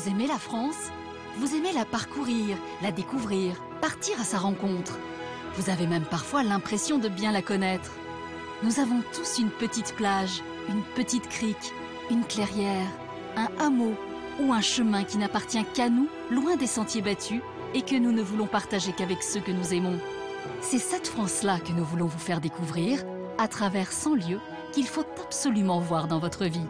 Vous aimez la France? Vous aimez la parcourir, la découvrir, partir à sa rencontre. Vous avez même parfois l'impression de bien la connaître. Nous avons tous une petite plage, une petite crique, une clairière, un hameau ou un chemin qui n'appartient qu'à nous, loin des sentiers battus, et que nous ne voulons partager qu'avec ceux que nous aimons. C'est cette France-là que nous voulons vous faire découvrir à travers 100 lieux qu'il faut absolument voir dans votre vie.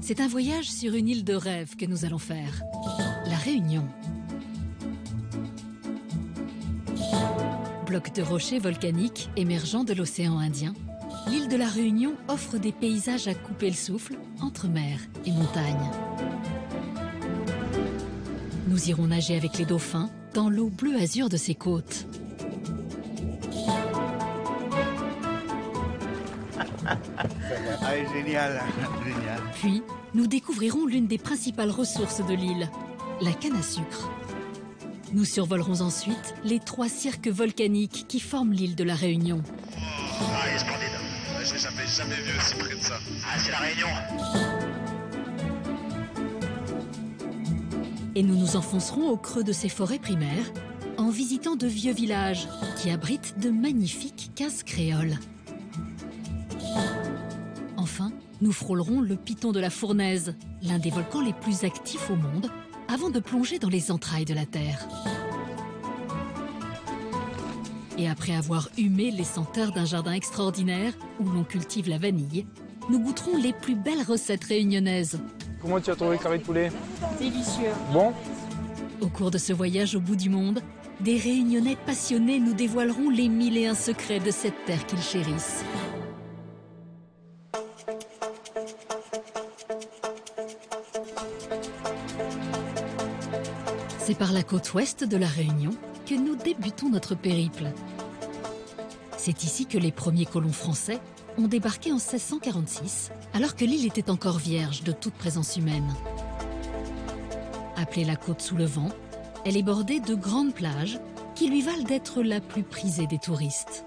C'est un voyage sur une île de rêve que nous allons faire, La Réunion. Bloc de rochers volcaniques émergeant de l'océan Indien, l'île de La Réunion offre des paysages à couper le souffle entre mer et montagne. Nous irons nager avec les dauphins dans l'eau bleu azur de ses côtes. Ah, génial, génial. Puis, nous découvrirons l'une des principales ressources de l'île, la canne à sucre. Nous survolerons ensuite les 3 cirques volcaniques qui forment l'île de La Réunion. Ah, il est splendide. J'ai jamais vu aussi près de ça. Ah, c'est La Réunion. Et nous nous enfoncerons au creux de ces forêts primaires en visitant de vieux villages qui abritent de magnifiques cases créoles. Enfin, nous frôlerons le piton de la Fournaise, l'un des volcans les plus actifs au monde, avant de plonger dans les entrailles de la Terre. Et après avoir humé les senteurs d'un jardin extraordinaire où l'on cultive la vanille, nous goûterons les plus belles recettes réunionnaises. Comment tu as trouvé le carré de poulet? Délicieux. Bon? Au cours de ce voyage au bout du monde, des Réunionnais passionnés nous dévoileront les 1001 secrets de cette terre qu'ils chérissent. C'est par la côte ouest de La Réunion que nous débutons notre périple. C'est ici que les premiers colons français ont débarqué en 1646, alors que l'île était encore vierge de toute présence humaine. Appelée la côte sous le vent, elle est bordée de grandes plages qui lui valent d'être la plus prisée des touristes.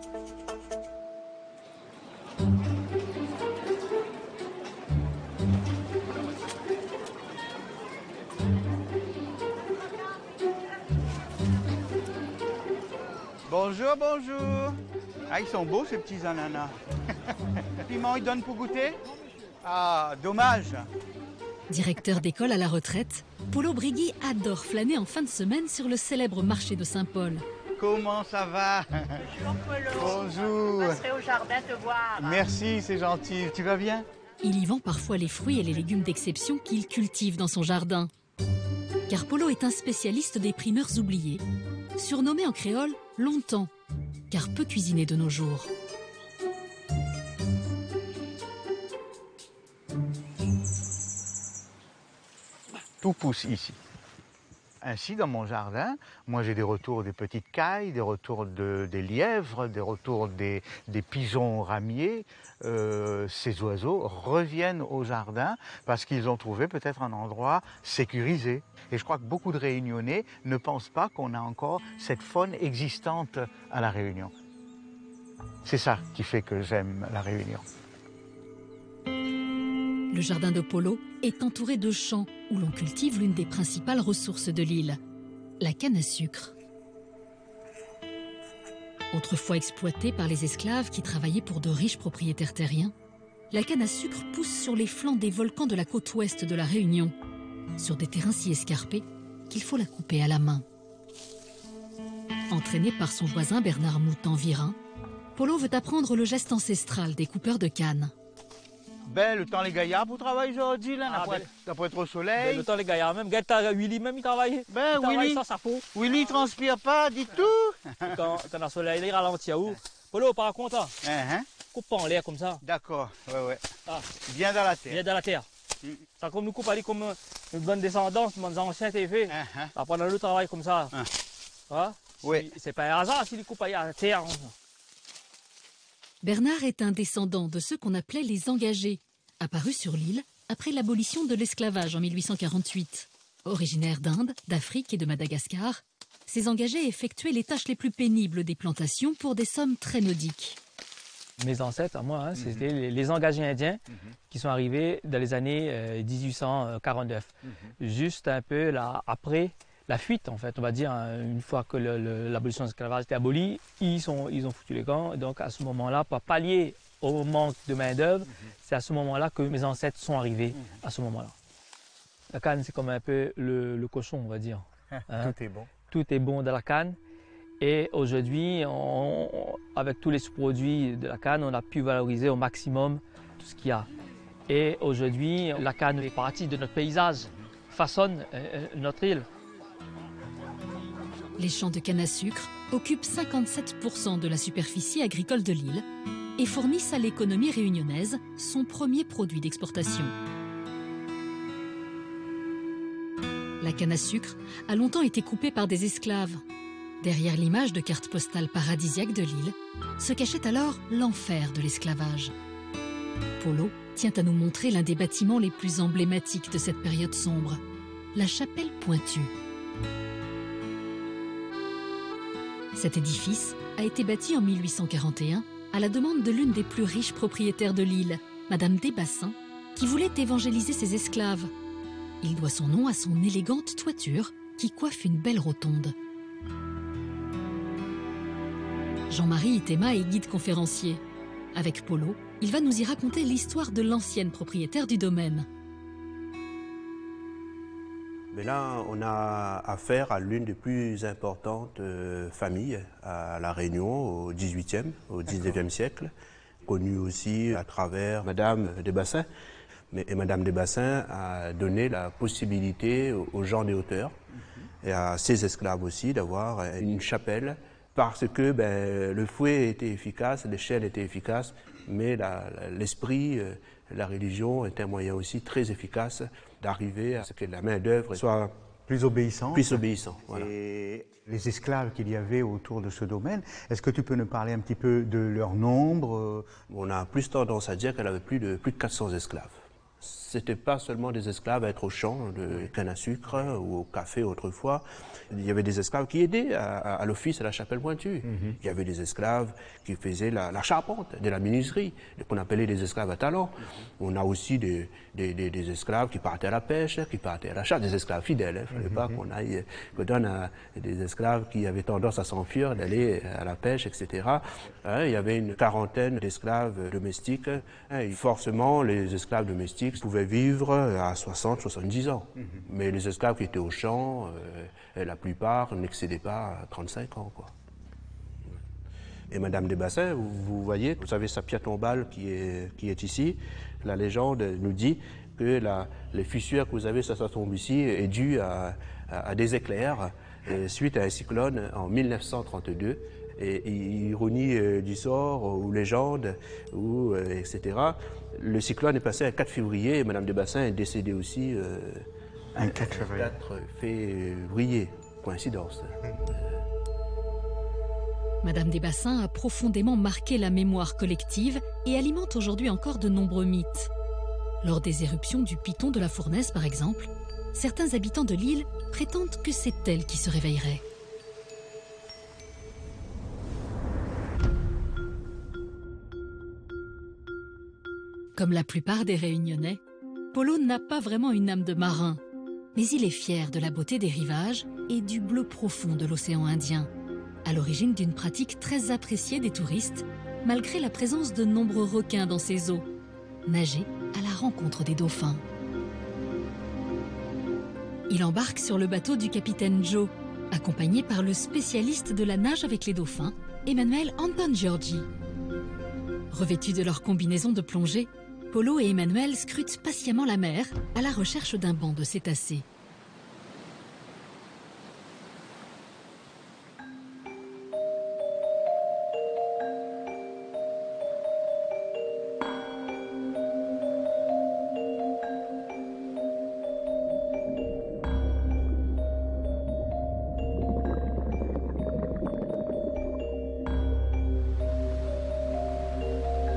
Bonjour, bonjour. Ah, ils sont beaux ces petits ananas. Piment, ils donnent pour goûter? Ah, dommage. Directeur d'école à la retraite, Polo Brigui adore flâner en fin de semaine sur le célèbre marché de Saint-Paul. Comment ça va? Bonjour Polo. Bonjour. Je passerai au jardin te voir. Merci, c'est gentil. Tu vas bien? Il y vend parfois les fruits et les légumes d'exception qu'il cultive dans son jardin. Car Polo est un spécialiste des primeurs oubliés, surnommé en créole longtemps, car peu cuisiné de nos jours. Tout pousse ici. Ainsi, dans mon jardin, moi j'ai des retours des petites cailles, des retours des lièvres, des retours des pigeons ramiers. Ces oiseaux reviennent au jardin parce qu'ils ont trouvé peut-être un endroit sécurisé. Et je crois que beaucoup de Réunionnais ne pensent pas qu'on a encore cette faune existante à La Réunion. C'est ça qui fait que j'aime La Réunion. Le jardin de Polo est entouré de champs où l'on cultive l'une des principales ressources de l'île, la canne à sucre. Autrefois exploitée par les esclaves qui travaillaient pour de riches propriétaires terriens, la canne à sucre pousse sur les flancs des volcans de la côte ouest de La Réunion, sur des terrains si escarpés qu'il faut la couper à la main. Entraîné par son voisin Bernard Moutan-Virin, Polo veut apprendre le geste ancestral des coupeurs de canne. Ben, le temps les gaillards pour travailler aujourd'hui, là, t'as pas trop soleil. Le temps les gaillards, même Willy, même il travaille. Ben, Willy, sans sa peau. Willy transpire pas, dis tout. Quand le soleil, il ralentit à où? Polo, par contre, coupe pas en l'air comme ça. D'accord, ouais. Ah. Bien dans la terre. Bien dans la terre. Ça comme nous coupe aller comme une bonne descendance, mon ancien TV. Après, on a le travail comme ça. Oui. C'est pas un hasard s'il coupe à la terre. Bernard est un descendant de ceux qu'on appelait les engagés, apparus sur l'île après l'abolition de l'esclavage en 1848. Originaires d'Inde, d'Afrique et de Madagascar, ces engagés effectuaient les tâches les plus pénibles des plantations pour des sommes très modiques. Mes ancêtres, à moi, c'était les engagés indiens qui sont arrivés dans les années 1849. Juste un peu là, après la fuite, en fait, on va dire, une fois que l'abolition de l'esclavage était abolie, ils ont foutu les camps. Donc à ce moment-là, pour pallier au manque de main-d'œuvre, c'est à ce moment-là que mes ancêtres sont arrivés, à ce moment-là. La canne, c'est comme un peu le cochon, on va dire. Tout est bon. Tout est bon dans la canne. Et aujourd'hui, avec tous les sous-produits de la canne, on a pu valoriser au maximum tout ce qu'il y a. Et aujourd'hui, la canne est partie de notre paysage, façonne notre île. Les champs de canne à sucre occupent 57% de la superficie agricole de l'île et fournissent à l'économie réunionnaise son premier produit d'exportation. La canne à sucre a longtemps été coupée par des esclaves. Derrière l'image de carte postale paradisiaque de l'île se cachait alors l'enfer de l'esclavage. Polo tient à nous montrer l'un des bâtiments les plus emblématiques de cette période sombre, la chapelle Pointue. Cet édifice a été bâti en 1841 à la demande de l'une des plus riches propriétaires de l'île, Madame Desbassins, qui voulait évangéliser ses esclaves. Il doit son nom à son élégante toiture qui coiffe une belle rotonde. Jean-Marie Itema est guide conférencier. Avec Polo, il va nous y raconter l'histoire de l'ancienne propriétaire du domaine. Mais là, on a affaire à l'une des plus importantes familles à La Réunion au XVIIIe, au XIXe siècle, connue aussi à travers Madame Desbassins. Et Madame Desbassins a donné la possibilité aux gens des hauteurs et à ses esclaves aussi d'avoir une chapelle parce que le fouet était efficace, l'échelle était efficace, mais l'esprit, la religion est un moyen aussi très efficace d'arriver à ce que la main-d'œuvre soit plus obéissante. Voilà. Et les esclaves qu'il y avait autour de ce domaine, est-ce que tu peux nous parler un petit peu de leur nombre? On a plus tendance à dire qu'elle avait plus de 400 esclaves. C'était pas seulement des esclaves à être au champ de canne à sucre ou au café autrefois. Il y avait des esclaves qui aidaient à l'office à la chapelle Pointue. Il y avait des esclaves qui faisaient la charpente, de la menuiserie, qu'on appelait des esclaves à talent. On a aussi des esclaves qui partaient à la pêche, qui partaient à la chasse, des esclaves fidèles. Il ne fallait pas qu'on donne à des esclaves qui avaient tendance à s'enfuir d'aller à la pêche, etc. Il y avait une quarantaine d'esclaves domestiques. Et forcément, les esclaves domestiques pouvaient vivre à 60-70 ans. Mais les esclaves qui étaient au champ, la plupart n'excédaient pas 35 ans, quoi. Et Madame Desbassins, vous voyez, vous savez sa pierre tombale qui est ici. La légende nous dit que les fissures que vous avez sur sa tombe ici est due à des éclairs suite à un cyclone en 1932. Et ironie du sort, ou légende, etc. Le cyclone est passé le 4 février et Mme Desbassins est décédée aussi un 4 février. Coïncidence. Madame Desbassins a profondément marqué la mémoire collective et alimente aujourd'hui encore de nombreux mythes. Lors des éruptions du Piton de la Fournaise, par exemple, certains habitants de l'île prétendent que c'est elle qui se réveillerait. Comme la plupart des Réunionnais, Polo n'a pas vraiment une âme de marin, mais il est fier de la beauté des rivages et du bleu profond de l'océan Indien, à l'origine d'une pratique très appréciée des touristes, malgré la présence de nombreux requins dans ces eaux, nager à la rencontre des dauphins. Il embarque sur le bateau du capitaine Joe, accompagné par le spécialiste de la nage avec les dauphins, Emmanuel Anton Giorgi. Revêtus de leur combinaison de plongée, Polo et Emmanuel scrutent patiemment la mer à la recherche d'un banc de cétacés.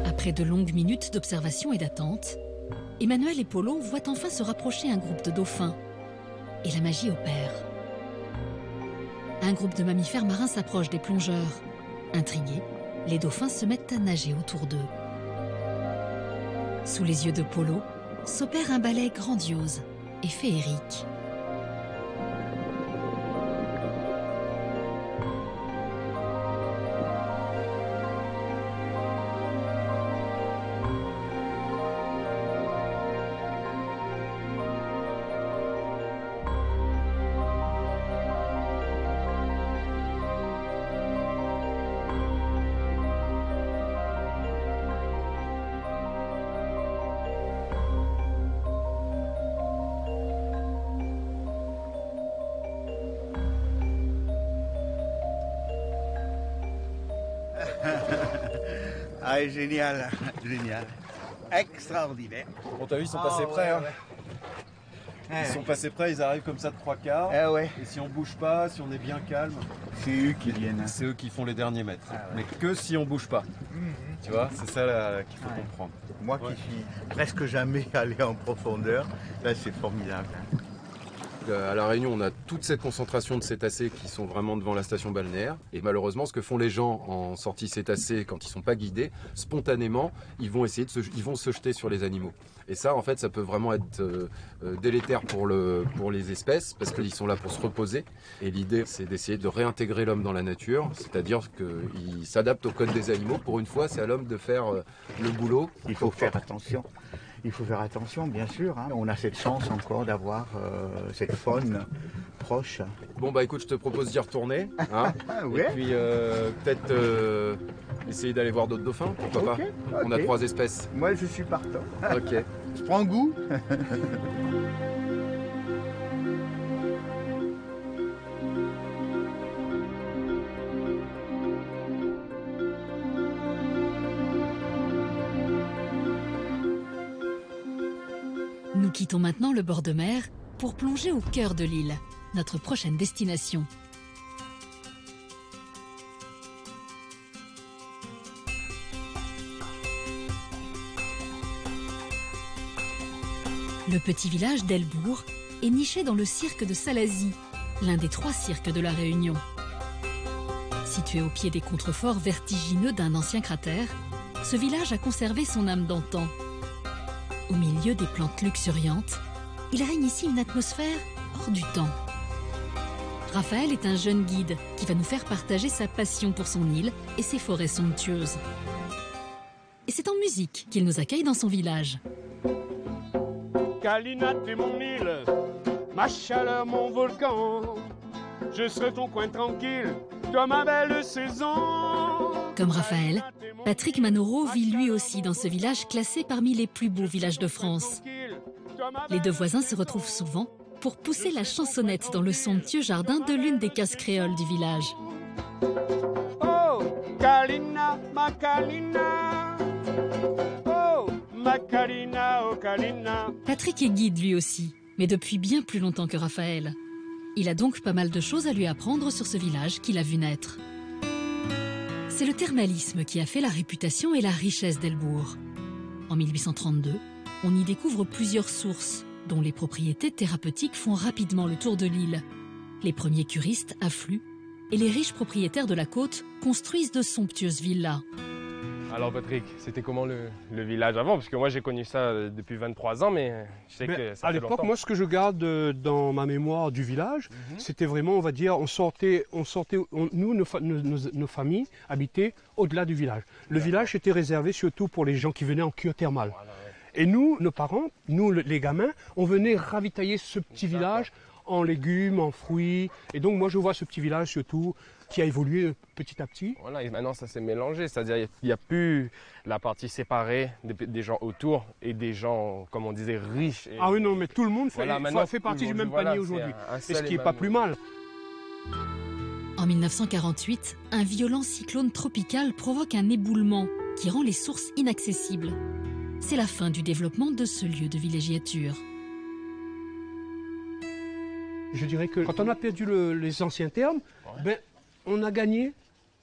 Après de longues minutes d'observation et d'attente, Emmanuel et Polo voient enfin se rapprocher un groupe de dauphins. Et la magie opère. Un groupe de mammifères marins s'approche des plongeurs. Intrigués, les dauphins se mettent à nager autour d'eux. Sous les yeux de Polo, s'opère un ballet grandiose et féerique. Ah, génial, génial. Extraordinaire. Bon, t'as vu, ils sont passés près. Hein. Ouais. Ils sont passés près, ils arrivent comme ça de 3/4. Ah ouais. Et si on bouge pas, si on est bien calme, C'est eux qui viennent. c'est eux qui font les derniers mètres. Ah ouais. Mais que si on bouge pas. Tu vois, c'est ça là, qu'il faut Ouais. comprendre. Moi qui suis presque jamais allé en profondeur, là c'est formidable. À La Réunion, on a toute cette concentration de cétacés qui sont vraiment devant la station balnéaire. Et malheureusement, ce que font les gens en sortie cétacés quand ils ne sont pas guidés, spontanément, ils vont essayer ils vont se jeter sur les animaux. Et ça, en fait, ça peut vraiment être délétère pour les espèces parce qu'ils sont là pour se reposer. Et l'idée, c'est d'essayer de réintégrer l'homme dans la nature, c'est-à-dire qu'ils s'adaptent au code des animaux. Pour une fois, c'est à l'homme de faire le boulot. Il faut faire attention. Il faut faire attention, bien sûr. Hein. On a cette chance encore d'avoir cette faune proche. Bon, bah écoute, je te propose d'y retourner. Hein. Ah ouais. Et puis peut-être essayer d'aller voir d'autres dauphins, pourquoi pas. On a 3 espèces. Moi, je suis partant. Ok. Je prends goût. Nous quittons maintenant le bord de mer pour plonger au cœur de l'île, notre prochaine destination. Le petit village d'Elbourg est niché dans le cirque de Salazie, l'un des 3 cirques de La Réunion. Situé au pied des contreforts vertigineux d'un ancien cratère, ce village a conservé son âme d'antan. Au milieu des plantes luxuriantes, il règne ici une atmosphère hors du temps. Raphaël est un jeune guide qui va nous faire partager sa passion pour son île et ses forêts somptueuses. Et c'est en musique qu'il nous accueille dans son village. Kalina, t'es mon île, ma chaleur, mon volcan. Je serai ton coin tranquille, toi ma belle saison. Comme Raphaël, Patrick Manoro vit lui aussi dans ce village classé parmi les plus beaux villages de France. Les 2 voisins se retrouvent souvent pour pousser la chansonnette dans le somptueux jardin de l'une des cases créoles du village. Oh, Kalina, ma Kalina. Oh, ma Kalina, oh Kalina. Patrick est guide lui aussi, mais depuis bien plus longtemps que Raphaël. Il a donc pas mal de choses à lui apprendre sur ce village qu'il a vu naître. C'est le thermalisme qui a fait la réputation et la richesse d'Elbourg. En 1832, on y découvre plusieurs sources, dont les propriétés thérapeutiques font rapidement le tour de l'île. Les premiers curistes affluent et les riches propriétaires de la côte construisent de somptueuses villas. Alors Patrick, c'était comment le village avant? Parce que moi j'ai connu ça depuis 23 ans, mais je sais que ça à fait l'époque, longtemps. moi ce que je garde dans ma mémoire du village, c'était vraiment, on va dire, nous, nos familles habitaient au-delà du village. Le village était réservé surtout pour les gens qui venaient en cure thermale. Et nous, nos parents, nous les gamins, on venait ravitailler ce petit village en légumes, en fruits. Et donc moi je vois ce petit village surtout qui a évolué petit à petit. Voilà, et maintenant ça s'est mélangé, c'est-à-dire il n'y a plus la partie séparée des gens autour et des gens, comme on disait, riches. Ah oui, non, mais tout le monde voilà, fait partie du même voilà, panier aujourd'hui. c'est Et ce qui n'est pas plus mal. En 1948, un violent cyclone tropical provoque un éboulement qui rend les sources inaccessibles. C'est la fin du développement de ce lieu de villégiature. Je dirais que quand on a perdu les anciens termes, ben, on a gagné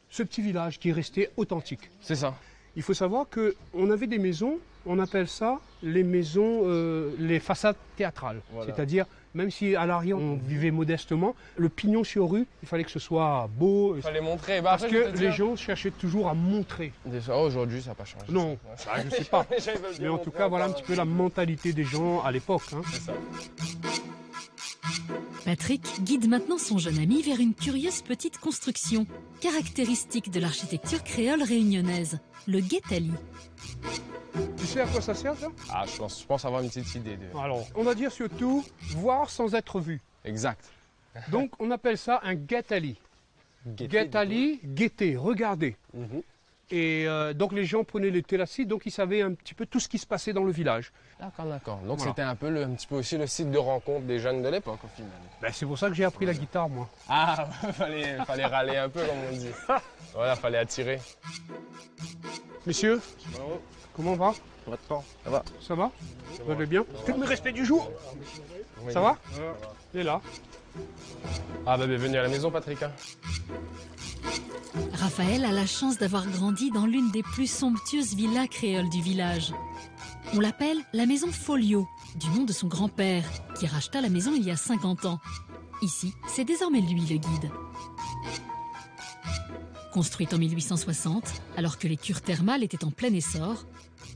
ce petit village qui est resté authentique. C'est ça. Il faut savoir qu'on avait des maisons, on appelle ça les maisons, les façades théâtrales. Voilà. C'est-à-dire, même si à l'arrière on vivait modestement, le pignon sur rue, il fallait que ce soit beau. Il fallait montrer. Parce que les gens cherchaient toujours à montrer. Aujourd'hui, ça n'a pas changé. Non, ça, je ne sais pas. Mais en tout cas, voilà un petit peu la mentalité des gens à l'époque. Hein. C'est ça. Patrick guide maintenant son jeune ami vers une curieuse petite construction, caractéristique de l'architecture créole réunionnaise, le guétali. Tu sais à quoi ça sert, ça? Ah, je pense avoir une petite idée. Alors, on va dire surtout voir sans être vu. Exact. Donc, on appelle ça un guétali. Guétali, guetter, regarder. Et donc, les gens prenaient les télacis, donc ils savaient un petit peu tout ce qui se passait dans le village. D'accord. Donc, Voilà. c'était un petit peu aussi le site de rencontre des jeunes de l'époque, au final. Ben, c'est pour ça que j'ai appris la guitare, moi. Ah, fallait râler un peu, comme on dit. Voilà, fallait attirer. Messieurs, comment on va? Ça va. Ça va? Vous allez bien? Tout le respect du jour. Ça va? Il est là. Ah, bah, bienvenue à la maison, Patrick. Hein. Raphaël a la chance d'avoir grandi dans l'une des plus somptueuses villas créoles du village. On l'appelle la maison Folio, du nom de son grand-père, qui racheta la maison il y a 50 ans. Ici, c'est désormais lui le guide. Construite en 1860, alors que les cures thermales étaient en plein essor,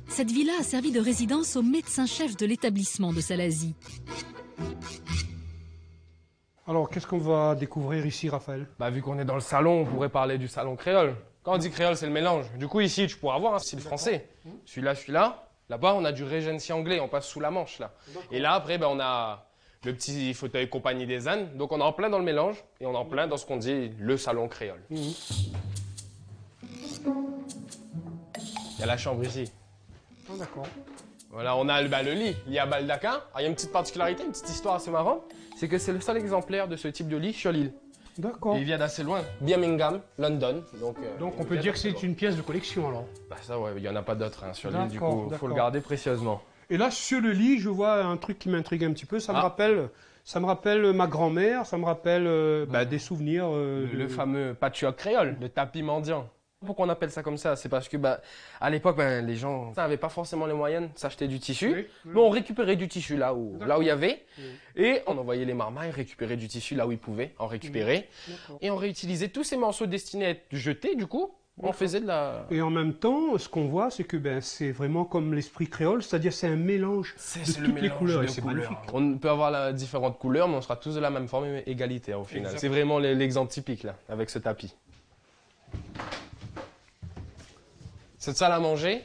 cette villa a servi de résidence au médecin-chef de l'établissement de Salazie. Alors, qu'est-ce qu'on va découvrir ici, Raphaël? Bah, vu qu'on est dans le salon, on pourrait parler du salon créole. Quand on dit créole, c'est le mélange. Du coup, ici, tu pourras avoir un style français. Celui-là. Là-bas, on a du Regency anglais, on passe sous la Manche, là. Et là, après, on a le petit fauteuil compagnie des ânes. Donc, on est en plein dans le mélange et on est en plein dans ce qu'on dit le salon créole. Il y a la chambre ici. Ah, d'accord. Voilà, on a le lit, lit à baldaquin. Il y a une petite particularité, une petite histoire assez marrante, c'est que c'est le seul exemplaire de ce type de lit sur l'île. D'accord. Et il vient d'assez loin, Birmingham, London. Donc on peut dire que c'est une pièce de collection, alors? Bah ça, ouais, il n'y en a pas d'autres sur l'île, du D'accord, coup, il faut le d'accord. garder précieusement. Et là, sur le lit, je vois un truc qui m'intrigue un petit peu. Ça me rappelle ma grand-mère, ça me rappelle des souvenirs. Le fameux patchwork créole, le tapis mendiant. Pourquoi on appelle ça comme ça? C'est parce que à l'époque, les gens n'avaient pas forcément les moyens de s'acheter du tissu. Mais on récupérait du tissu là où il y avait. Et on envoyait les marmailles récupérer du tissu là où ils pouvaient en récupérer. Et on réutilisait tous ces morceaux destinés à être jetés, du coup. On faisait de la... Et en même temps, ce qu'on voit, c'est que c'est vraiment comme l'esprit créole, c'est-à-dire c'est un mélange de toutes les couleurs. Et c'est magnifique. On peut avoir différentes couleurs, mais on sera tous de la même forme et égalité au final. C'est vraiment l'exemple typique là, avec ce tapis. Cette salle à manger,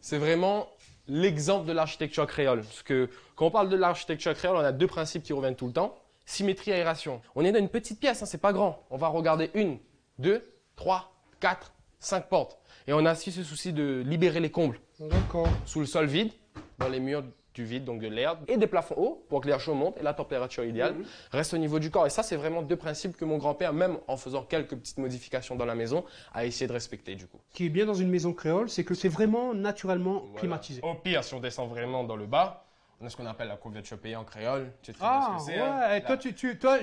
c'est vraiment l'exemple de l'architecture créole. Parce que quand on parle de l'architecture créole, on a deux principes qui reviennent tout le temps. Symétrie, aération. On est dans une petite pièce, c'est pas grand. On va regarder 1, 2, 3, 4, 5 portes. Et on a aussi ce souci de libérer les combles. D'accord. Sous le sol vide, dans les murs du vide, donc de l'air, et des plafonds hauts pour que l'air chaud monte et la température idéale reste au niveau du corps. Et ça, c'est vraiment deux principes que mon grand-père, même en faisant quelques petites modifications dans la maison, a essayé de respecter du coup. Ce qui est bien dans une maison créole, c'est que c'est vraiment naturellement climatisé. Au pire, si on descend vraiment dans le bas, on a ce qu'on appelle la couverture payée en créole. Tu sais très bien Ah, ce que c'est, ouais, hein. et toi,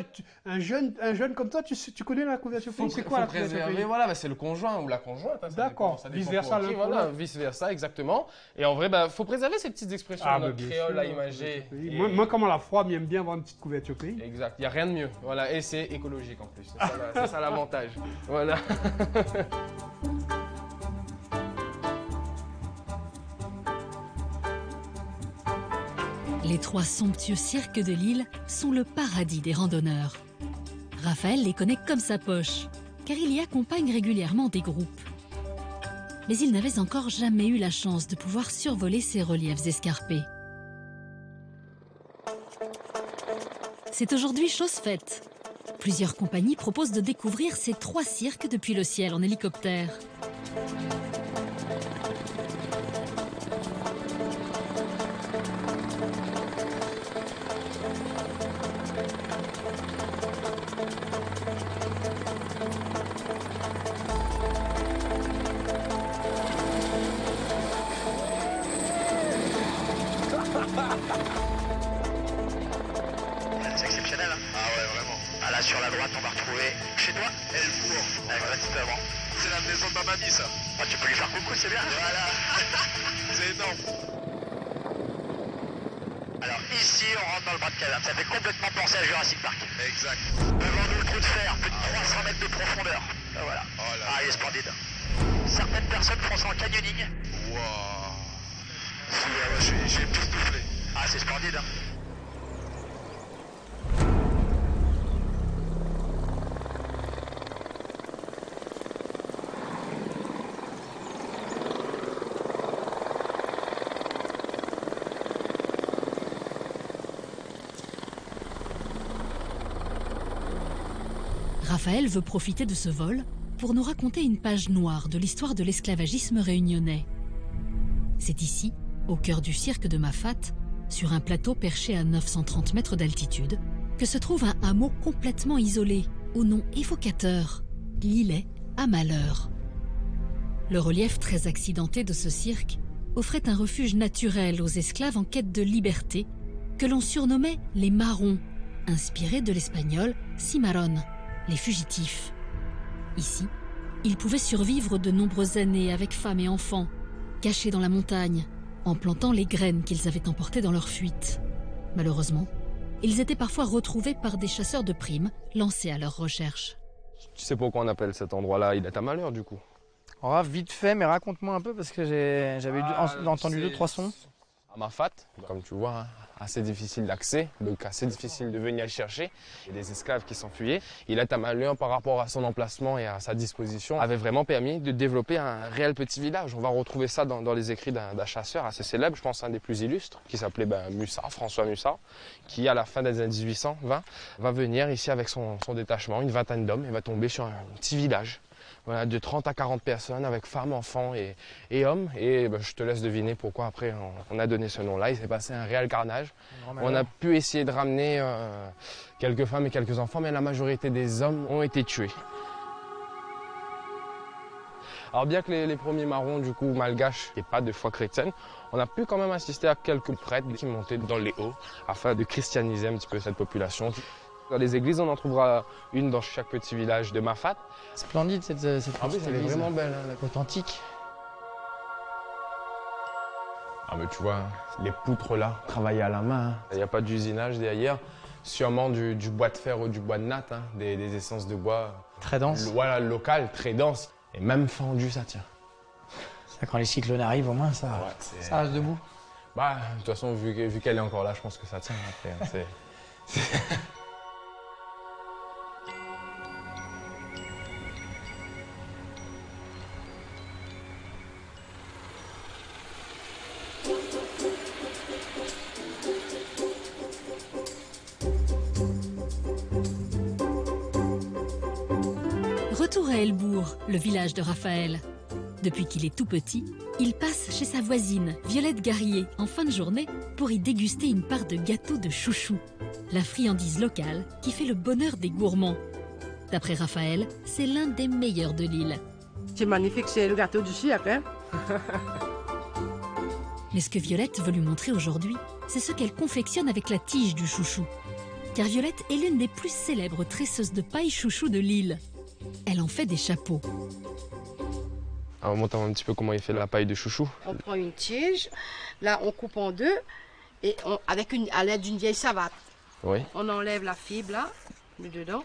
un jeune comme toi, tu connais la couverture payée? C'est quoi la couverture payée? Voilà, c'est le conjoint ou la conjointe. Hein, d'accord, vice-versa. Voilà, vice-versa, exactement. Et en vrai, faut préserver ces petites expressions de notre créole à imager. Moi, comme on la froid, j'aime bien avoir une petite couverture payée. Exact, il n'y a rien de mieux. Voilà, et c'est écologique en plus. C'est ça l'avantage. Voilà. Les 3 somptueux cirques de l'île sont le paradis des randonneurs. Raphaël les connaît comme sa poche, car il y accompagne régulièrement des groupes. Mais il n'avait encore jamais eu la chance de pouvoir survoler ces reliefs escarpés. C'est aujourd'hui chose faite. Plusieurs compagnies proposent de découvrir ces 3 cirques depuis le ciel en hélicoptère. C'est exceptionnel, hein? Ah ouais, vraiment. Ah là, sur la droite, on va retrouver chez toi, Elbourg. Exactement. C'est la maison de ma mamie, ça. Ah, tu peux lui faire coucou, c'est bien. Voilà. C'est énorme. Alors ici, on rentre dans le bras de caverne. Ça fait complètement penser à Jurassic Park. Exact. Devant nous, le trou de fer, plus de 300 mètres de profondeur. Ah, voilà. Oh là, il est splendide. Certaines personnes font ça en canyoning. Waouh. J'ai tout soufflé. Ah, c'est splendide, hein. Raphaël veut profiter de ce vol pour nous raconter une page noire de l'histoire de l'esclavagisme réunionnais. C'est ici, au cœur du cirque de Mafat, sur un plateau perché à 930 mètres d'altitude, que se trouve un hameau complètement isolé, au nom évocateur, l'îlet à Malheur. Le relief très accidenté de ce cirque offrait un refuge naturel aux esclaves en quête de liberté, que l'on surnommait les marrons, inspirés de l'espagnol cimarron, les fugitifs. Ici, ils pouvaient survivre de nombreuses années avec femmes et enfants, cachés dans la montagne, en plantant les graines qu'ils avaient emportées dans leur fuite. Malheureusement, ils étaient parfois retrouvés par des chasseurs de primes lancés à leur recherche. Tu sais pourquoi on appelle cet endroit-là Îlet à Malheur, du coup? Oh, vite fait, mais raconte-moi un peu parce que j'avais entendu 2-3 sons. À Mafat, comme tu vois, hein, assez difficile d'accès, donc assez difficile de venir le chercher. Il y a des esclaves qui s'enfuyaient. Îlet à Malheur, par rapport à son emplacement et à sa disposition, avait vraiment permis de développer un réel petit village. On va retrouver ça dans les écrits d'un chasseur assez célèbre, je pense un des plus illustres, qui s'appelait Mussat, François Mussat, qui à la fin des années 1820 va venir ici avec son détachement, une vingtaine d'hommes, et va tomber sur un petit village. Voilà, de 30 à 40 personnes avec femmes, enfants et hommes. Et je te laisse deviner pourquoi après on a donné ce nom-là. Il s'est passé un réel carnage. On a pu essayer de ramener quelques femmes et quelques enfants, mais la majorité des hommes ont été tués. Alors bien que les premiers marrons, du coup, malgaches, n'aient pas de foi chrétienne, on a pu quand même assister à quelques prêtres qui montaient dans les hauts afin de christianiser un petit peu cette population. Dans les églises, on en trouvera une dans chaque petit village de Mafat. Splendide cette Ah oui, elle est vraiment belle, hein, authentique. Ah mais tu vois, les poutres là, travaillées à la main. Il n'y a pas d'usinage derrière. Sûrement du bois de fer ou du bois de natte, hein, des essences de bois. Très dense. Voilà, local, très dense. Et même fendu, ça tient. Ça, quand les cyclones arrivent, au moins, ça reste debout. Bah, de toute façon, vu qu'elle est encore là, je pense que ça tient. Après, Retour à Elbourg, le village de Raphaël. Depuis qu'il est tout petit, il passe chez sa voisine, Violette Garrier, en fin de journée pour y déguster une part de gâteau de chouchou, la friandise locale qui fait le bonheur des gourmands. D'après Raphaël, c'est l'un des meilleurs de l'île. C'est magnifique, c'est le gâteau du cirque, hein? Mais ce que Violette veut lui montrer aujourd'hui, c'est ce qu'elle confectionne avec la tige du chouchou. Car Violette est l'une des plus célèbres tresseuses de paille chouchou de l'île. Elle en fait des chapeaux. Alors, on montre un petit peu comment il fait la paille de chouchou. On prend une tige, là on coupe en deux, et à l'aide d'une vieille savate. Oui. On enlève la fibre là, le dedans.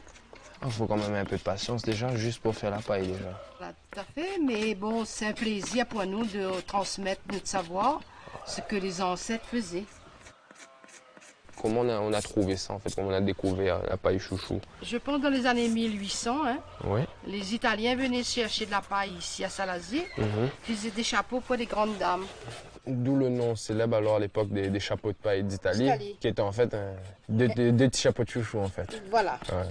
Il faut quand même un peu de patience déjà, juste pour faire la paille déjà. Là, tout à fait, mais bon, c'est un plaisir pour nous de transmettre notre savoir, ce que les ancêtres faisaient. comment on a trouvé ça en fait, comment on a découvert la paille chouchou? Je pense dans les années 1800, hein, Oui. les Italiens venaient chercher de la paille ici à Salazie, ils faisaient des chapeaux pour les grandes dames. D'où le nom célèbre alors à l'époque des chapeaux de paille d'Italie, qui étaient en fait deux petits chapeaux de chouchou en fait. Voilà. Ouais.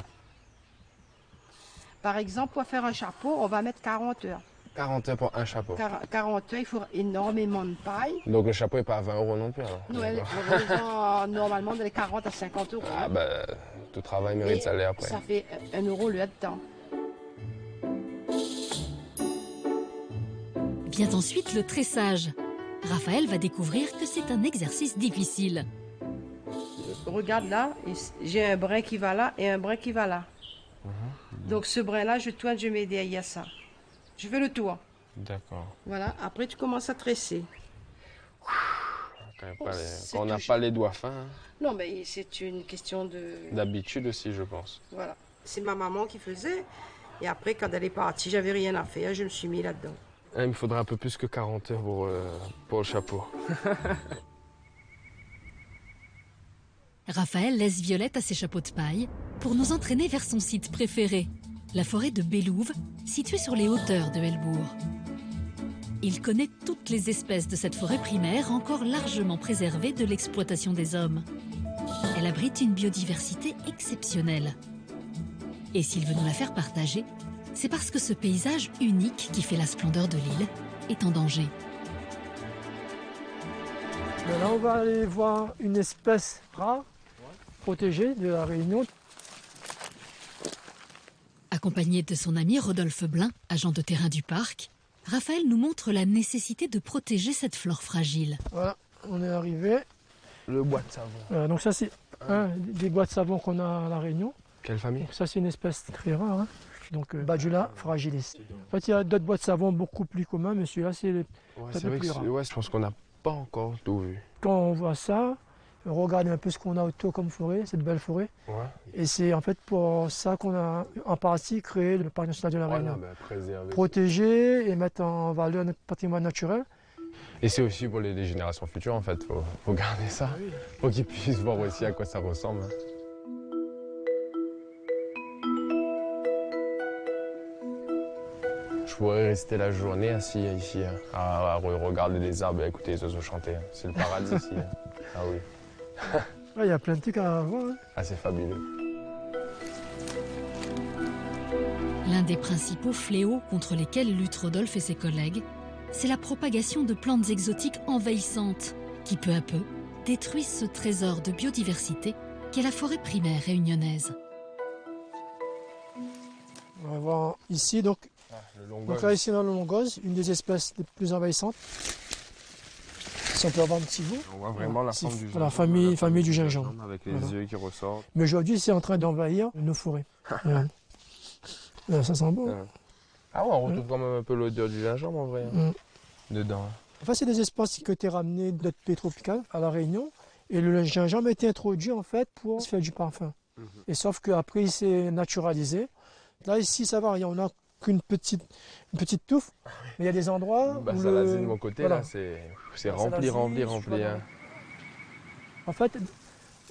Par exemple, pour faire un chapeau, on va mettre 40 heures. 40 heures pour un chapeau. 40 heures, il faut énormément de paille. Donc le chapeau n'est pas à 20 € non plus alors? Nous, on vend normalement dans les 40 à 50 euros. Ah bah, tout travail mérite salaire après. Ça fait 1 € le temps. Vient ensuite le tressage. Raphaël va découvrir que c'est un exercice difficile. Regarde là, j'ai un brin qui va là et un brin qui va là. Donc ce brin-là, je tourne, je mets derrière ça. Je fais le tour. D'accord. Voilà, après tu commences à tresser. Quand on n'a pas les doigts fins. Hein. Non, mais c'est une question d'habitude aussi, je pense. Voilà. C'est ma maman qui faisait. Et après, quand elle est partie, j'avais rien à faire, je me suis mis là-dedans. Il me faudrait un peu plus que 40 heures pour le chapeau. Raphaël laisse Violette à ses chapeaux de paille pour nous entraîner vers son site préféré, la forêt de Bélouve, située sur les hauteurs de Helbourg. Il connaît toutes les espèces de cette forêt primaire encore largement préservée de l'exploitation des hommes. Elle abrite une biodiversité exceptionnelle. Et s'il veut nous la faire partager, c'est parce que ce paysage unique qui fait la splendeur de l'île est en danger. Là, on va aller voir une espèce rare, protégée de la Réunion. Accompagné de son ami Rodolphe Blin, agent de terrain du parc, Raphaël nous montre la nécessité de protéger cette flore fragile. Voilà, on est arrivé. Le bois de savon. Donc ça, c'est un des bois de savon qu'on a à la Réunion. Quelle famille? Donc ça, c'est une espèce très rare. Hein. Donc Badula fragilis. En fait, il y a d'autres bois de savon beaucoup plus communs, mais celui-là, c'est le plus rare. Ouais, je pense qu'on n'a pas encore tout vu. Quand on voit ça, on regarde un peu ce qu'on a autour comme forêt, cette belle forêt. Ouais. Et c'est en fait pour ça qu'on a en partie créé le parc national de la Réunion. Protéger et mettre en valeur notre patrimoine naturel. Et c'est aussi pour les générations futures en fait, faut garder ça. Oui. Faut qu'ils puissent voir aussi à quoi ça ressemble. Je pourrais rester la journée assis ici à regarder les arbres et à écouter les oiseaux chanter. C'est le paradis ici. Ah oui. Il y a plein de trucs à voir. Hein. Ah, c'est fabuleux. L'un des principaux fléaux contre lesquels luttent Rodolphe et ses collègues, c'est la propagation de plantes exotiques envahissantes qui, peu à peu, détruisent ce trésor de biodiversité qu'est la forêt primaire réunionnaise. On va voir ici, donc là, ici, on a le longose, une des espèces les plus envahissantes. Si on peut avoir un petit bout. On voit vraiment la forme du gingembre. La famille du gingembre. Avec les yeux qui ressortent. Mais aujourd'hui, c'est en train d'envahir nos forêts. Là, ça sent bon. Ah ouais, on retrouve quand même un peu l'odeur du gingembre en vrai. Dedans. En fait, c'est des espèces qui ont été ramenées d'autres pays tropicaux à la Réunion. Et le gingembre a été introduit en fait pour se faire du parfum. Et sauf qu'après, il s'est naturalisé. Là, ici, ça va, on n'a qu'une petite touffe. Mais il y a des endroits où Salazie de mon côté, voilà. Là, c'est rempli. Hein. En fait,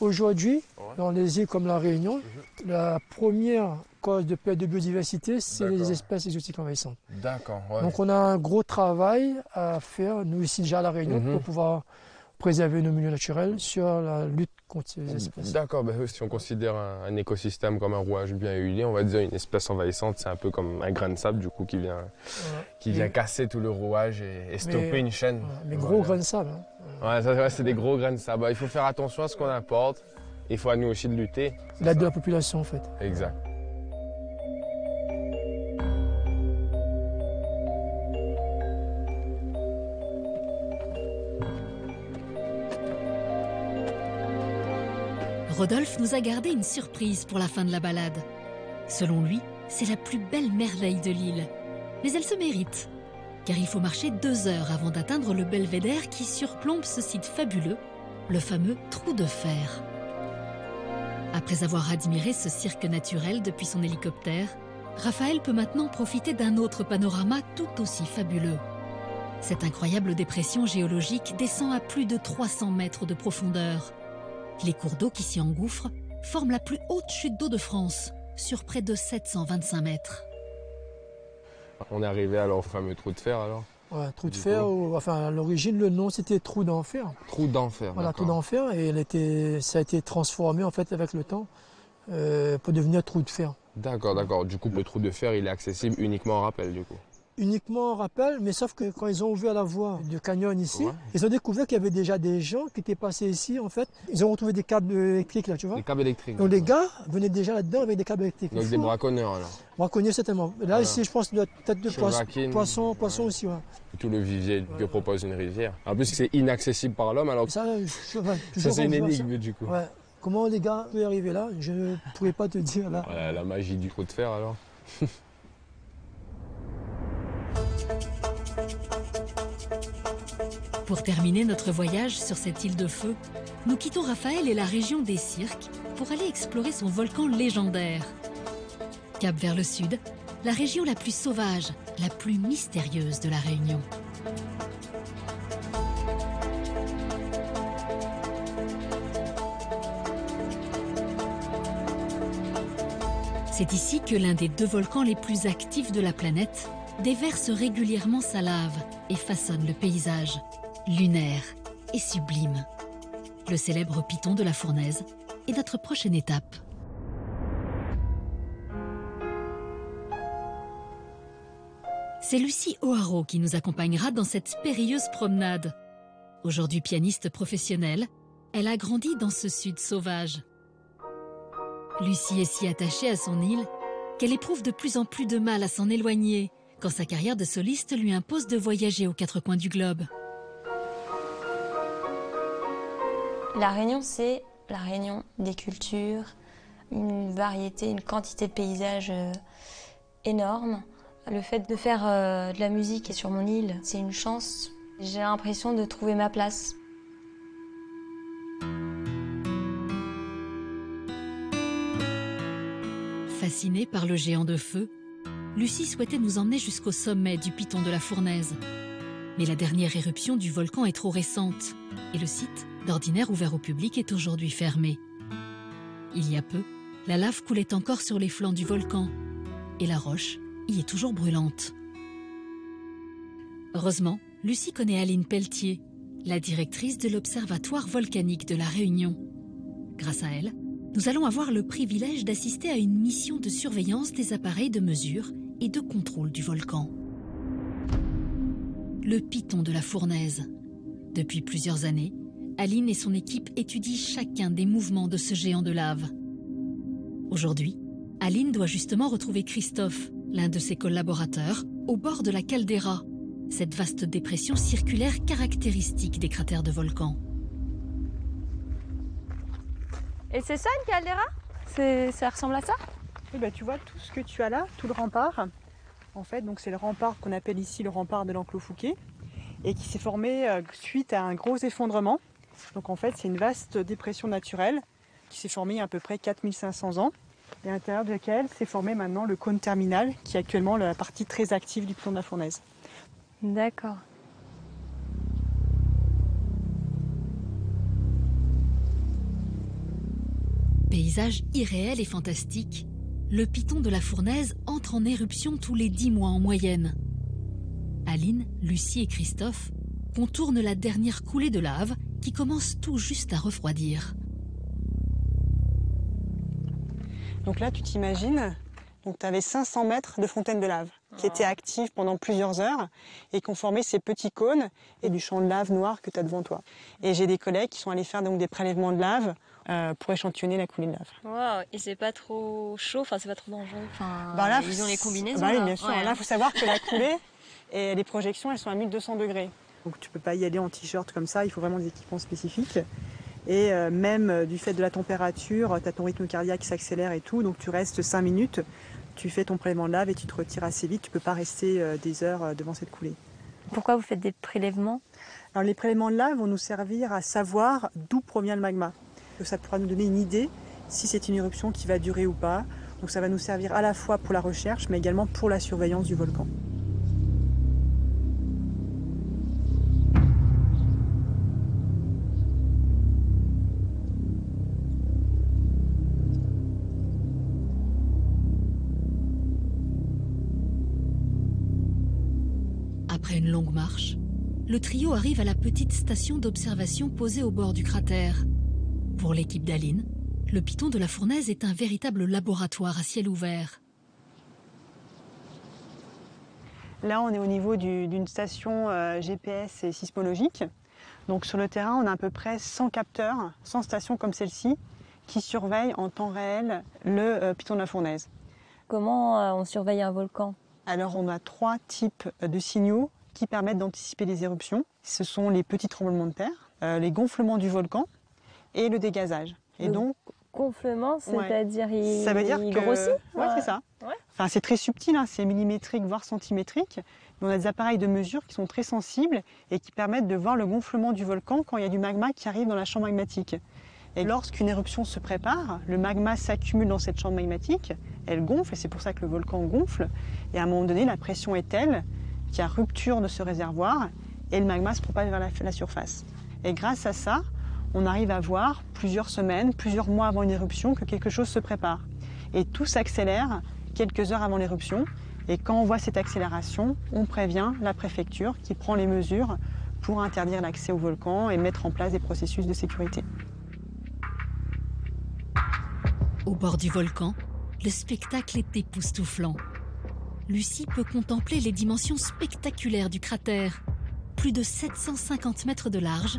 aujourd'hui, dans les îles comme la Réunion, la première cause de perte de biodiversité, c'est les espèces exotiques envahissantes. D'accord. Ouais. Donc on a un gros travail à faire, nous ici déjà à la Réunion, pour pouvoir préserver nos milieux naturels sur la lutte contre ces espèces. D'accord, si on considère un écosystème comme un rouage bien huilé, on va dire une espèce envahissante, c'est un peu comme un grain de sable du coup qui vient casser tout le rouage et stopper une chaîne. Mais gros grains de sable. Hein. Ouais, c'est des gros grains de sable. Il faut faire attention à ce qu'on apporte. Il faut à nous aussi de lutter. L'aide de la population en fait. Exact. Rodolphe nous a gardé une surprise pour la fin de la balade. Selon lui, c'est la plus belle merveille de l'île. Mais elle se mérite, car il faut marcher 2 heures avant d'atteindre le belvédère qui surplombe ce site fabuleux, le fameux Trou de Fer. Après avoir admiré ce cirque naturel depuis son hélicoptère, Raphaël peut maintenant profiter d'un autre panorama tout aussi fabuleux. Cette incroyable dépression géologique descend à plus de 300 mètres de profondeur. Les cours d'eau qui s'y engouffrent forment la plus haute chute d'eau de France, sur près de 725 mètres. On est arrivé alors au fameux trou de fer alors? Ouais, trou de fer, enfin à l'origine le nom c'était trou d'enfer. Trou d'enfer. Voilà, trou d'enfer, et ça a été transformé en fait avec le temps pour devenir trou de fer. D'accord, d'accord. Du coup, le trou de fer, il est accessible uniquement en rappel, du coup. Uniquement en rappel, mais sauf que quand ils ont ouvert la voie du canyon ici, ils ont découvert qu'il y avait déjà des gens qui étaient passés ici en fait. Ils ont retrouvé des câbles électriques là, tu vois. Des câbles électriques. Donc les gars venaient déjà là-dedans avec des câbles électriques. Donc des braconneurs alors. Braconneurs certainement. Là ici, je pense qu'il doit peut-être de poissons aussi. Ouais. Tout le vivier que propose une rivière. En plus, c'est inaccessible par l'homme alors. Ça c'est une énigme du coup. Ouais. Comment les gars peuvent arriver là? Je ne pourrais pas te dire là. Voilà, la magie du trou de fer alors. Pour terminer notre voyage sur cette île de feu, nous quittons Raphaël et la région des Cirques pour aller explorer son volcan légendaire. Cap vers le sud, la région la plus sauvage, la plus mystérieuse de la Réunion. C'est ici que l'un des 2 volcans les plus actifs de la planète déverse régulièrement sa lave et façonne le paysage, lunaire et sublime. Le célèbre piton de la Fournaise est notre prochaine étape. C'est Lucie O'Haraud qui nous accompagnera dans cette périlleuse promenade. Aujourd'hui pianiste professionnelle, elle a grandi dans ce sud sauvage. Lucie est si attachée à son île qu'elle éprouve de plus en plus de mal à s'en éloigner quand sa carrière de soliste lui impose de voyager aux 4 coins du globe. La Réunion, c'est la réunion des cultures, une variété, une quantité de paysages énorme. Le fait de faire de la musique sur mon île, c'est une chance. J'ai l'impression de trouver ma place. Fascinée par le géant de feu, Lucie souhaitait nous emmener jusqu'au sommet du piton de la Fournaise. Mais la dernière éruption du volcan est trop récente et le site, d'ordinaire ouvert au public, est aujourd'hui fermé. Il y a peu, la lave coulait encore sur les flancs du volcan et la roche y est toujours brûlante. Heureusement, Lucie connaît Aline Pelletier, la directrice de l'Observatoire volcanique de la Réunion. Grâce à elle, nous allons avoir le privilège d'assister à une mission de surveillance des appareils de mesure et de contrôle du volcan. Le piton de la Fournaise. Depuis plusieurs années, Aline et son équipe étudient chacun des mouvements de ce géant de lave. Aujourd'hui, Aline doit justement retrouver Christophe, l'un de ses collaborateurs, au bord de la caldeira, cette vaste dépression circulaire caractéristique des cratères de volcans. Et c'est ça une caldeira? Ça ressemble à ça? Oui, bah, tu vois tout ce que tu as là, tout le rempart. En fait, donc c'est le rempart qu'on appelle ici le rempart de l'enclos Fouquet et qui s'est formé suite à un gros effondrement. Donc en fait, c'est une vaste dépression naturelle qui s'est formée il y a à peu près 4500 ans et à l'intérieur de laquelle s'est formé maintenant le cône terminal qui est actuellement la partie très active du piton de la Fournaise. D'accord. Paysage irréel et fantastique, le piton de la Fournaise entre en éruption tous les 10 mois en moyenne. Aline, Lucie et Christophe contournent la dernière coulée de lave qui commence tout juste à refroidir. Donc là, tu t'imagines, tu avais 500 mètres de fontaine de lave qui étaient actives pendant plusieurs heures et qui ont formé ces petits cônes et du champ de lave noir que tu as devant toi. Et j'ai des collègues qui sont allés faire donc des prélèvements de lave pour échantillonner la coulée de lave. Wow. Et c'est pas trop chaud, enfin c'est pas trop dangereux. Enfin, là, ils ont les combinaisons. Oui, bien sûr. Ouais. Là, il faut savoir que la coulée et les projections, elles sont à 1200 degrés. Donc tu peux pas y aller en t-shirt comme ça, il faut vraiment des équipements spécifiques. Et même du fait de la température, tu as ton rythme cardiaque qui s'accélère et tout, donc tu restes 5 minutes, tu fais ton prélèvement de lave et tu te retires assez vite, tu peux pas rester des heures devant cette coulée. Pourquoi vous faites des prélèvements? Alors les prélèvements de lave vont nous servir à savoir d'où provient le magma. Donc, ça pourra nous donner une idée si c'est une éruption qui va durer ou pas. Donc ça va nous servir à la fois pour la recherche, mais également pour la surveillance du volcan. Après une longue marche, le trio arrive à la petite station d'observation posée au bord du cratère. Pour l'équipe d'Aline, le piton de la Fournaise est un véritable laboratoire à ciel ouvert. Là, on est au niveau d'une station GPS et sismologique. Donc sur le terrain, on a à peu près 100 capteurs, 100 stations comme celle-ci, qui surveillent en temps réel le piton de la Fournaise. Comment on surveille un volcan? Alors on a 3 types de signaux qui permettent d'anticiper les éruptions. Ce sont les petits tremblements de terre, les gonflements du volcan et le dégazage. Et donc, gonflement, c'est-à-dire ça veut dire il que grossit? Ouais, c'est ça. Ouais. Enfin, c'est très subtil, hein, c'est millimétrique, voire centimétrique. Mais on a des appareils de mesure qui sont très sensibles et qui permettent de voir le gonflement du volcan quand il y a du magma qui arrive dans la chambre magmatique. Et lorsqu'une éruption se prépare, le magma s'accumule dans cette chambre magmatique, elle gonfle, et c'est pour ça que le volcan gonfle. Et à un moment donné, la pression est telle qu'il y a rupture de ce réservoir et le magma se propage vers la surface. Et grâce à ça, on arrive à voir plusieurs semaines, plusieurs mois avant une éruption que quelque chose se prépare. Et tout s'accélère quelques heures avant l'éruption. Et quand on voit cette accélération, on prévient la préfecture qui prend les mesures pour interdire l'accès au volcan et mettre en place des processus de sécurité. Au bord du volcan, le spectacle est époustouflant. Lucie peut contempler les dimensions spectaculaires du cratère. Plus de 750 mètres de large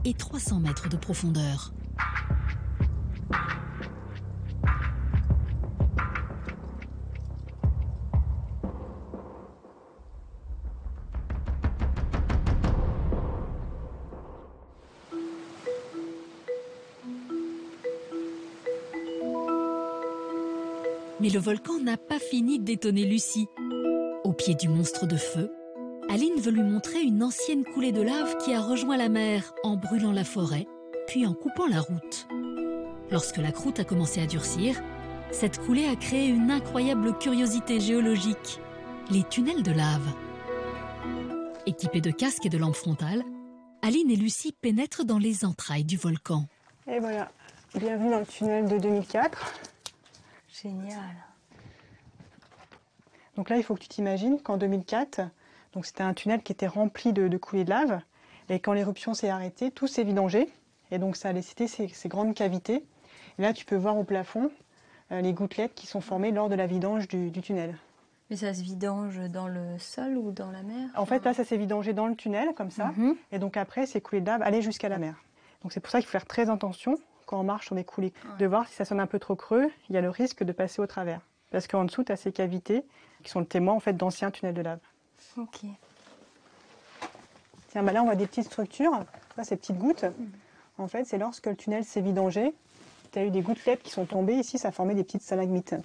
et 300 mètres de profondeur. Mais le volcan n'a pas fini d'étonner Lucie. Au pied du monstre de feu, Aline veut lui montrer une ancienne coulée de lave qui a rejoint la mer en brûlant la forêt, puis en coupant la route. Lorsque la croûte a commencé à durcir, cette coulée a créé une incroyable curiosité géologique, les tunnels de lave. Équipés de casques et de lampes frontales, Aline et Lucie pénètrent dans les entrailles du volcan. Et voilà, bienvenue dans le tunnel de 2004. Génial. Donc là, il faut que tu t'imagines qu'en 2004, donc c'était un tunnel qui était rempli de coulées de lave. Et quand l'éruption s'est arrêtée, tout s'est vidangé. Et donc ça a laissé ces grandes cavités. Et là, tu peux voir au plafond les gouttelettes qui sont formées lors de la vidange du tunnel. Mais ça se vidange dans le sol ou dans la mer? En fait, là, ça s'est vidangé dans le tunnel, comme ça. Et donc après, ces coulées de lave allaient jusqu'à la mer. Donc c'est pour ça qu'il faut faire très attention quand on marche sur des coulées. De voir si ça sonne un peu trop creux, il y a le risque de passer au travers. Parce qu'en dessous, tu as ces cavités qui sont le témoin en fait, d'anciens tunnels de lave. Ok. Tiens, bah là, on voit des petites structures. Là, ces petites gouttes. En fait, c'est lorsque le tunnel s'est vidangé, tu as eu des gouttelettes qui sont tombées. Ici, ça formait des petites stalagmites.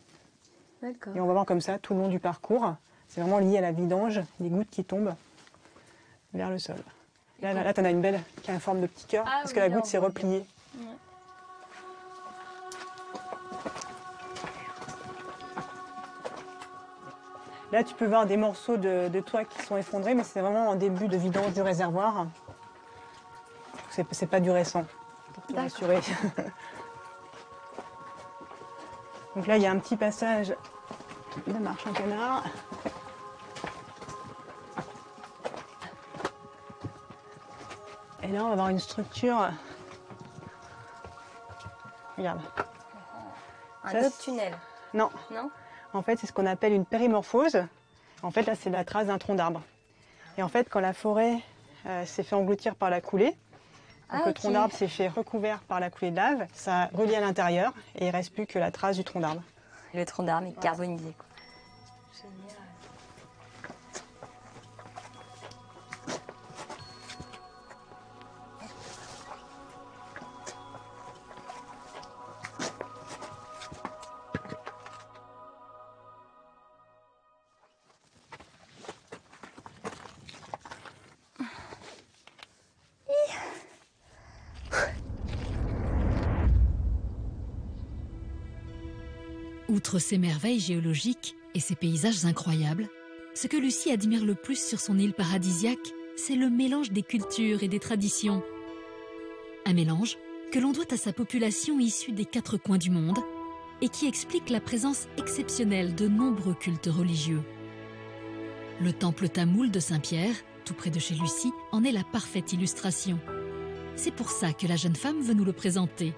D'accord. Et on va voir comme ça tout le long du parcours. C'est vraiment lié à la vidange, des gouttes qui tombent vers le sol. Là tu en as une belle qui a une forme de petit cœur, parce que la goutte s'est repliée. Ouais. Là, tu peux voir des morceaux de toit qui sont effondrés, mais c'est vraiment en début de vidange du réservoir. C'est pas du récent, pour te rassurer. Donc là, il y a un petit passage de marche en canard. Et là, on va avoir une structure. Regarde. Un autre tunnel? Non. Non? En fait, c'est ce qu'on appelle une périmorphose. En fait, là, c'est la trace d'un tronc d'arbre. Et en fait, quand la forêt s'est fait engloutir par la coulée, donc le tronc d'arbre s'est fait recouvert par la coulée de lave, ça relie à l'intérieur et il ne reste plus que la trace du tronc d'arbre. Le tronc d'arbre est carbonisé, quoi. Outre ces merveilles géologiques et ces paysages incroyables, ce que Lucie admire le plus sur son île paradisiaque, c'est le mélange des cultures et des traditions. Un mélange que l'on doit à sa population issue des 4 coins du monde et qui explique la présence exceptionnelle de nombreux cultes religieux. Le temple tamoul de Saint-Pierre, tout près de chez Lucie, en est la parfaite illustration. C'est pour ça que la jeune femme veut nous le présenter.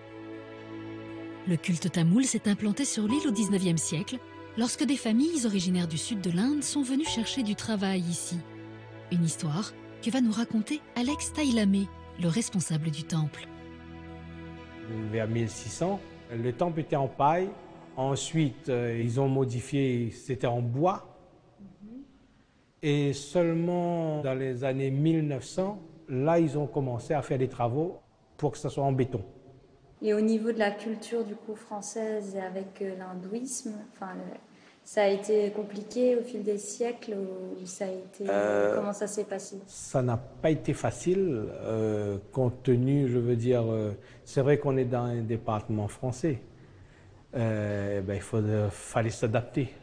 Le culte tamoul s'est implanté sur l'île au XIXe siècle, lorsque des familles originaires du sud de l'Inde sont venues chercher du travail ici. Une histoire que va nous raconter Alex Tailamé, le responsable du temple. Vers 1600, le temple était en paille. Ensuite, ils ont modifié, c'était en bois. Et seulement dans les années 1900, là, ils ont commencé à faire des travaux pour que ce soit en béton. Et au niveau de la culture du coup française et avec l'hindouisme, ça a été compliqué au fil des siècles ou ça a été comment ça s'est passé? Ça n'a pas été facile compte tenu, je veux dire, c'est vrai qu'on est dans un département français. Il fallait s'adapter.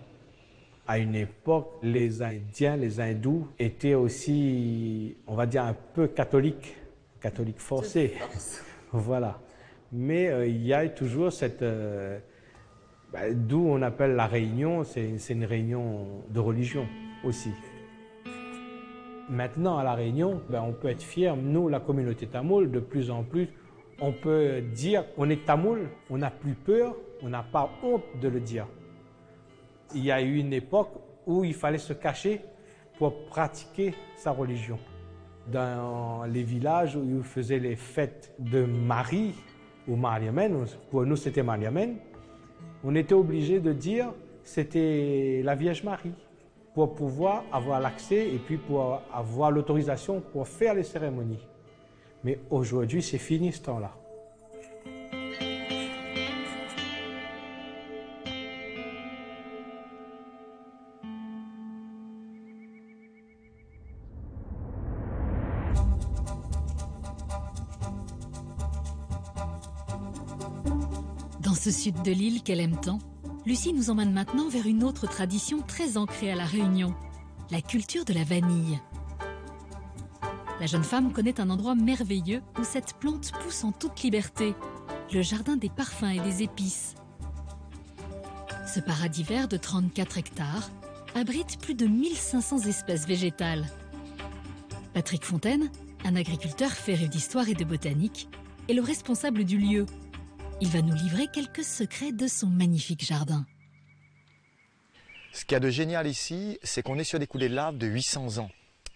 À une époque, les Indiens, les hindous étaient aussi, on va dire, un peu catholiques forcés. Voilà. Mais il y a toujours cette... d'où on appelle la réunion, c'est une réunion de religion aussi. Maintenant, à la Réunion, on peut être fier, nous, la communauté tamoule, de plus en plus, on peut dire qu'on est tamoul, on n'a plus peur, on n'a pas honte de le dire. Il y a eu une époque où il fallait se cacher pour pratiquer sa religion. Dans les villages où ils faisaient les fêtes de Marie ou Mariamène, pour nous c'était Mariamène, on était obligé de dire c'était la Vierge Marie pour pouvoir avoir l'accès et puis pour avoir l'autorisation pour faire les cérémonies. Mais aujourd'hui, c'est fini ce temps-là. Dans ce sud de l'île qu'elle aime tant, Lucie nous emmène maintenant vers une autre tradition très ancrée à La Réunion, la culture de la vanille. La jeune femme connaît un endroit merveilleux où cette plante pousse en toute liberté, le jardin des parfums et des épices. Ce paradis vert de 34 hectares abrite plus de 1500 espèces végétales. Patrick Fontaine, un agriculteur féru d'histoire et de botanique, est le responsable du lieu. Il va nous livrer quelques secrets de son magnifique jardin. Ce qu'il y a de génial ici, c'est qu'on est sur des coulées de lave de 800 ans.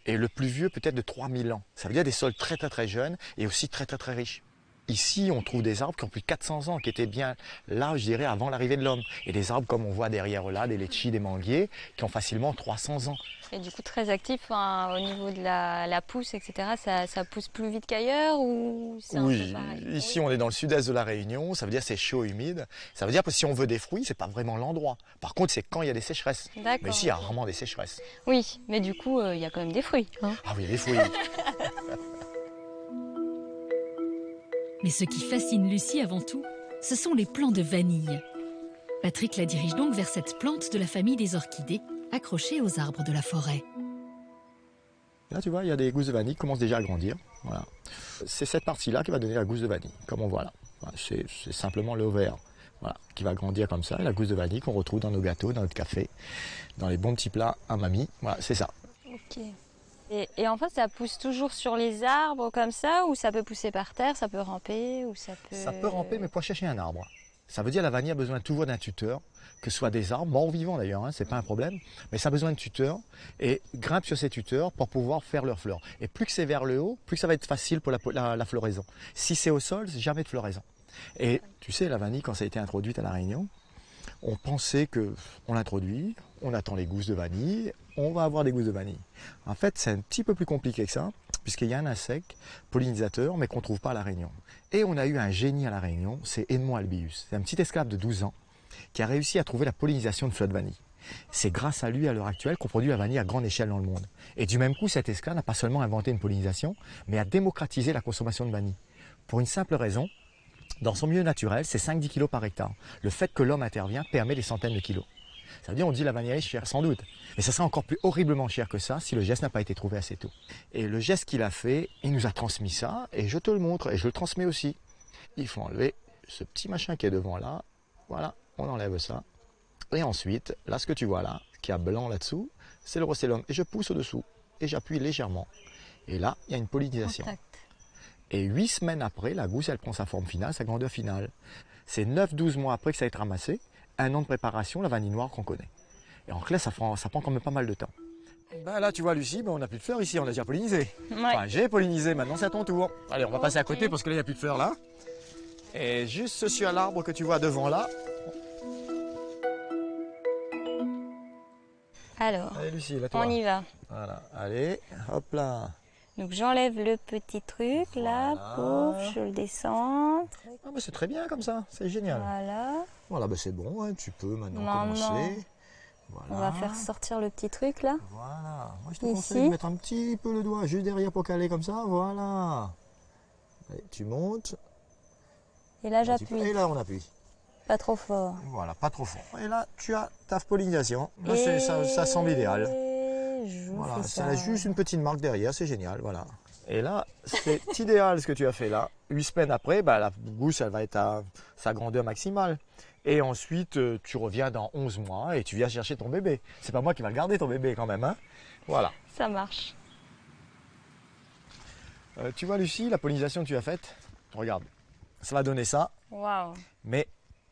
Et le plus vieux peut-être de 3000 ans. Ça veut dire des sols très très très jeunes et aussi très très très riches. Ici, on trouve des arbres qui ont plus de 400 ans, qui étaient bien là, je dirais, avant l'arrivée de l'homme. Et des arbres comme on voit derrière là, des litchis, des manguiers, qui ont facilement 300 ans. Et du coup, très actif au niveau de la pousse, etc. Ça pousse plus vite qu'ailleurs ou c'est un peu pareil? Ici, on est dans le sud-est de la Réunion, ça veut dire c'est chaud, humide. Ça veut dire que si on veut des fruits, c'est pas vraiment l'endroit. Par contre, c'est quand il y a des sécheresses. Mais ici, il y a rarement des sécheresses. Oui, mais du coup, il y a quand même des fruits. Hein. Ah oui, des fruits. Mais ce qui fascine Lucie avant tout, ce sont les plants de vanille. Patrick la dirige donc vers cette plante de la famille des orchidées, accrochée aux arbres de la forêt. Là, tu vois, il y a des gousses de vanille qui commencent déjà à grandir. Voilà. C'est cette partie-là qui va donner la gousse de vanille, comme on voit là. Voilà, c'est simplement le vert, voilà, qui va grandir comme ça. Et la gousse de vanille qu'on retrouve dans nos gâteaux, dans notre café, dans les bons petits plats à mamie. Voilà, c'est ça. Ok. Et en fait, ça pousse toujours sur les arbres comme ça, ou ça peut pousser par terre, ça peut ramper, ou ça peut... Ça peut ramper, mais pour chercher un arbre. Ça veut dire que la vanille a besoin toujours d'un tuteur, que ce soit des arbres, morts ou vivants d'ailleurs, hein, c'est pas un problème, mais ça a besoin de tuteurs, et grimpe sur ces tuteurs pour pouvoir faire leurs fleurs. Et plus que c'est vers le haut, plus que ça va être facile pour la floraison. Si c'est au sol, c'est jamais de floraison. Et tu sais, la vanille, quand ça a été introduite à La Réunion, on pensait qu'on l'introduit, on attend les gousses de vanille, on va avoir des gousses de vanille. En fait, c'est un petit peu plus compliqué que ça, puisqu'il y a un insecte pollinisateur, mais qu'on ne trouve pas à La Réunion. Et on a eu un génie à La Réunion, c'est Edmond Albius. C'est un petit esclave de 12 ans qui a réussi à trouver la pollinisation de fleurs de vanille. C'est grâce à lui, à l'heure actuelle, qu'on produit la vanille à grande échelle dans le monde. Et du même coup, cet esclave n'a pas seulement inventé une pollinisation, mais a démocratisé la consommation de vanille. Pour une simple raison, dans son milieu naturel, c'est 5-10 kg par hectare. Le fait que l'homme intervient permet des centaines de kilos. Ça veut dire, on dit la vanille est chère, sans doute. Mais ça serait encore plus horriblement cher que ça si le geste n'a pas été trouvé assez tôt. Et le geste qu'il a fait, il nous a transmis ça, et je te le montre, et je le transmets aussi. Il faut enlever ce petit machin qui est devant là. Voilà, on enlève ça. Et ensuite, là, ce que tu vois là, qui a blanc là-dessous, c'est le rosellum. Et je pousse au-dessous et j'appuie légèrement. Et là, il y a une pollinisation. Contact. Et 8 semaines après, la gousse, elle prend sa forme finale, sa grandeur finale. C'est 9-12 mois après que ça a été ramassé, 1 an de préparation, la vanille noire qu'on connaît. Et en clair, ça prend quand même pas mal de temps. Ben là, tu vois, Lucie, on n'a plus de fleurs ici, on a déjà pollinisé. Ouais. Enfin, j'ai pollinisé, maintenant c'est à ton tour. Allez, on va passer à côté parce que là, il n'y a plus de fleurs là. Et juste sur l'arbre que tu vois devant là. Alors, allez, Lucie, là, toi. on y va. Voilà, allez, hop là. Donc j'enlève le petit truc là, pouf, je le descends. Ah, bah, c'est très bien comme ça, c'est génial. Voilà. Voilà, bah, c'est bon, hein, tu peux maintenant commencer. Voilà. On va faire sortir le petit truc là. Voilà. Moi, je te conseille de mettre un petit peu le doigt juste derrière pour caler comme ça. Voilà. Allez, tu montes. Et là, j'appuie. Et là, on appuie. Pas trop fort. Voilà, pas trop fort. Et là, tu as ta pollinisation. Là, ça semble idéal. Voilà, ça a juste une petite marque derrière, c'est génial. Voilà. Et là, c'est idéal ce que tu as fait là. 8 semaines après, bah, la gousse, elle va être à sa grandeur maximale. Et ensuite, tu reviens dans 11 mois et tu viens chercher ton bébé. C'est pas moi qui va le garder, ton bébé, quand même. Hein, voilà. Ça marche. Tu vois, Lucie, la pollinisation que tu as faite, regarde, ça va donner ça. Waouh. Mais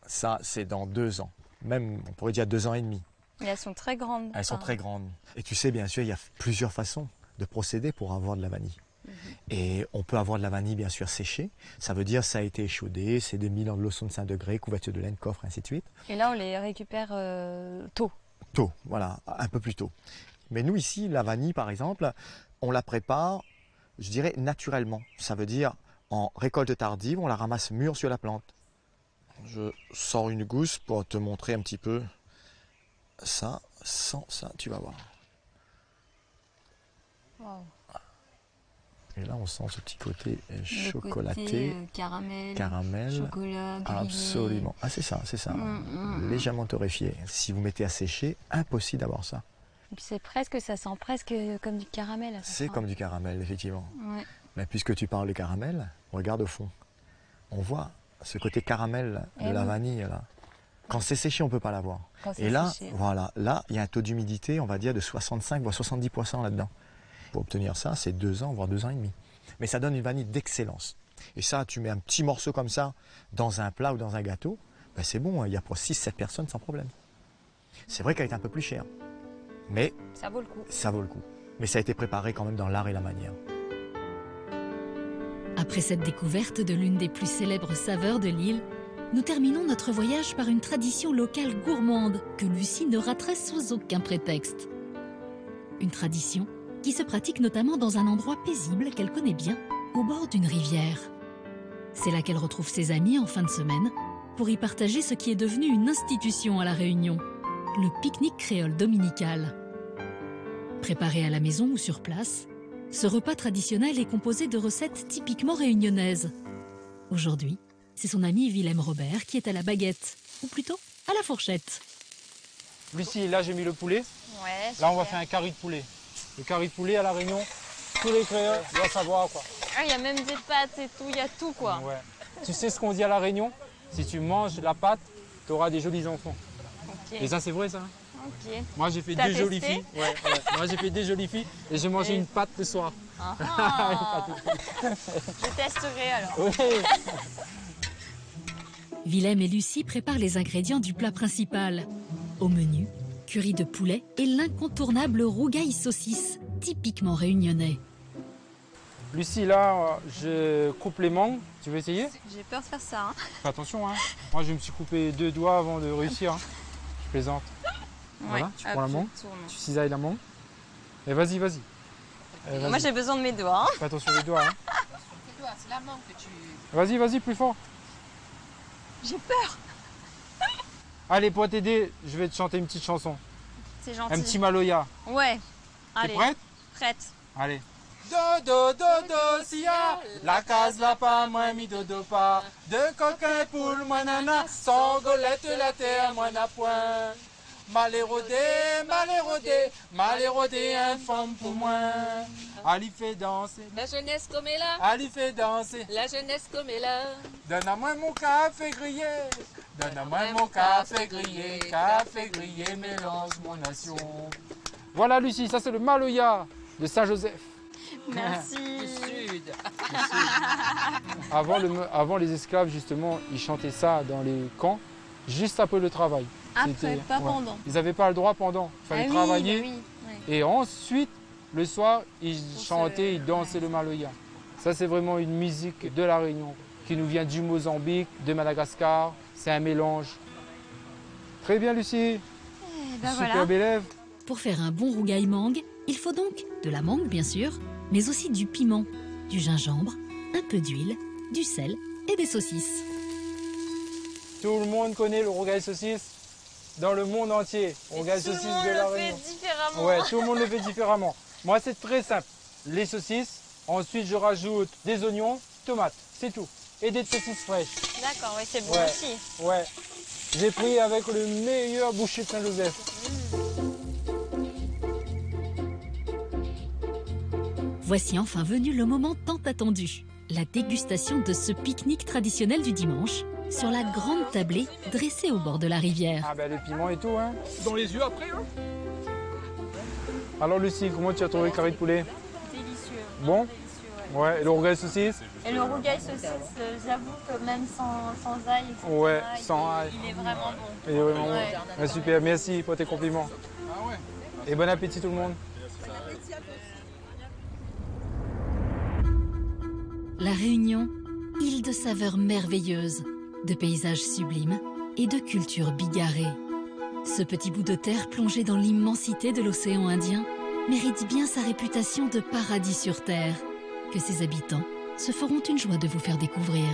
ça, c'est dans 2 ans. Même, on pourrait dire 2 ans et demi. Et elles sont très grandes. Elles sont très grandes. Et tu sais, bien sûr, il y a plusieurs façons de procéder pour avoir de la vanille. Et on peut avoir de la vanille, bien sûr, séchée. Ça veut dire ça a été échaudé, c'est des mis dans de l'eau 65 degrés, couverture de laine, coffre, ainsi de suite. Et là, on les récupère tôt. Tôt, voilà, un peu plus tôt. Mais nous, ici, la vanille, par exemple, on la prépare, je dirais, naturellement. Ça veut dire, en récolte tardive, on la ramasse mûre sur la plante. Je sors une gousse pour te montrer un petit peu ça, sans ça, tu vas voir. Wow. Et là, on sent ce petit côté chocolaté, côté, caramel, chocolat, grillé. Absolument. Ah, c'est ça, c'est ça. Légèrement torréfié. Si vous mettez à sécher, impossible d'avoir ça. C'est presque, ça sent presque comme du caramel. C'est comme du caramel, effectivement. Ouais. Mais puisque tu parles de caramel, regarde au fond. On voit ce côté caramel de la vanille là. Quand c'est séché, on ne peut pas l'avoir. Et là, voilà, là, il y a un taux d'humidité, on va dire, de 65 voire 70% là-dedans. Pour obtenir ça, c'est 2 ans, voire 2 ans et demi. Mais ça donne une vanille d'excellence. Et ça, tu mets un petit morceau comme ça dans un plat ou dans un gâteau, ben c'est bon, il y a pour 6-7 personnes sans problème. C'est vrai qu'elle est un peu plus chère, mais ça vaut le coup. Ça vaut le coup. Mais ça a été préparé quand même dans l'art et la manière. Après cette découverte de l'une des plus célèbres saveurs de l'île, nous terminons notre voyage par une tradition locale gourmande que Lucie ne raterait sous aucun prétexte. Une tradition qui se pratique notamment dans un endroit paisible qu'elle connaît bien, au bord d'une rivière. C'est là qu'elle retrouve ses amis en fin de semaine pour y partager ce qui est devenu une institution à La Réunion, le pique-nique créole dominical. Préparé à la maison ou sur place, ce repas traditionnel est composé de recettes typiquement réunionnaises. Aujourd'hui, c'est son ami Willem Robert qui est à la baguette, ou plutôt à la fourchette. Lucie, là j'ai mis le poulet. Ouais, là on va faire un curry de poulet. Le curry de poulet à La Réunion, tous les créoles doivent savoir quoi. Ah, il y a même des pâtes et tout, il y a tout quoi. Ouais. Tu sais ce qu'on dit à La Réunion? Si tu manges la pâte, tu auras des jolis enfants. Okay. Et ça c'est vrai ça? Ok. Moi j'ai fait 2 jolies filles. Ouais. Moi j'ai fait 2 jolies filles et j'ai mangé une pâte le soir. Je testerai alors. Oui. Willem et Lucie préparent les ingrédients du plat principal. Au menu, curry de poulet et l'incontournable rougail saucisse, typiquement réunionnais. Lucie, là, je coupe les mangues. Tu veux essayer? J'ai peur de faire ça. Hein. Fais attention, hein. Moi, je me suis coupé 2 doigts avant de réussir. Hein. Je plaisante. Voilà, ouais, tu prends la mangue, tu cisailles la mangue. Et vas-y, vas-y. Moi, j'ai besoin de mes doigts. Hein. Fais attention les doigts. Hein. C'est la mangue que tu... Vas-y, vas-y, plus fort. J'ai peur. Allez, pour t'aider, je vais te chanter une petite chanson. C'est gentil. Un petit maloya. Ouais. T'es prête? Prête. Allez. Dodo, dodo, sia, la case la pas, moi mi dodo pas. 2 coquins poule, moi nana, sans golette la terre, moi n'a point. Mal érodé, un femme pour moi. Ali fait danser. La jeunesse comme elle a. Ali fait danser. La jeunesse comme elle a. Donne-moi mon café grillé. Donne-moi mon café grillé, mélange mon nation. Voilà Lucie, ça c'est le Maloya de Saint-Joseph. Merci. Du sud. Avant les esclaves justement, ils chantaient ça dans les camps, juste après le travail. Après, pas pendant. Ils n'avaient pas le droit pendant, il fallait travailler. Oui, Et ensuite, le soir, ils chantaient, ils dansaient le Maloya. Ça c'est vraiment une musique de la Réunion, qui nous vient du Mozambique, de Madagascar. C'est un mélange. Très bien Lucie. Superbe élève. Pour faire un bon rougail mangue, il faut donc de la mangue bien sûr, mais aussi du piment, du gingembre, un peu d'huile, du sel et des saucisses. Tout le monde connaît le rougail saucisse dans le monde entier. Rougail saucisse de la Réunion. Différemment. Ouais, tout le monde le fait différemment. Moi c'est très simple. Les saucisses, ensuite je rajoute des oignons, tomates, c'est tout. Et des saucisses fraîches. D'accord, oui, c'est bon aussi. Ouais. J'ai pris avec le meilleur boucher de Saint-Joseph. Voici enfin venu le moment tant attendu. La dégustation de ce pique-nique traditionnel du dimanche sur la grande tablée dressée au bord de la rivière. Ah ben le piment et tout hein. Dans les yeux après hein. Alors Lucie, comment tu as trouvé le carré de poulet? Délicieux. Bon? Délicieux, Ouais, et le rougail saucisse? Et le rougail saucisse, j'avoue que même sans ail, etc., Ouais, sans ail. il est vraiment bon. Il est vraiment bon. Ouais, super, merci pour tes compliments. Et bon appétit tout le monde. La Réunion, île de saveurs merveilleuses, de paysages sublimes et de cultures bigarrées. Ce petit bout de terre plongé dans l'immensité de l'océan Indien mérite bien sa réputation de paradis sur terre, que ses habitants se feront une joie de vous faire découvrir.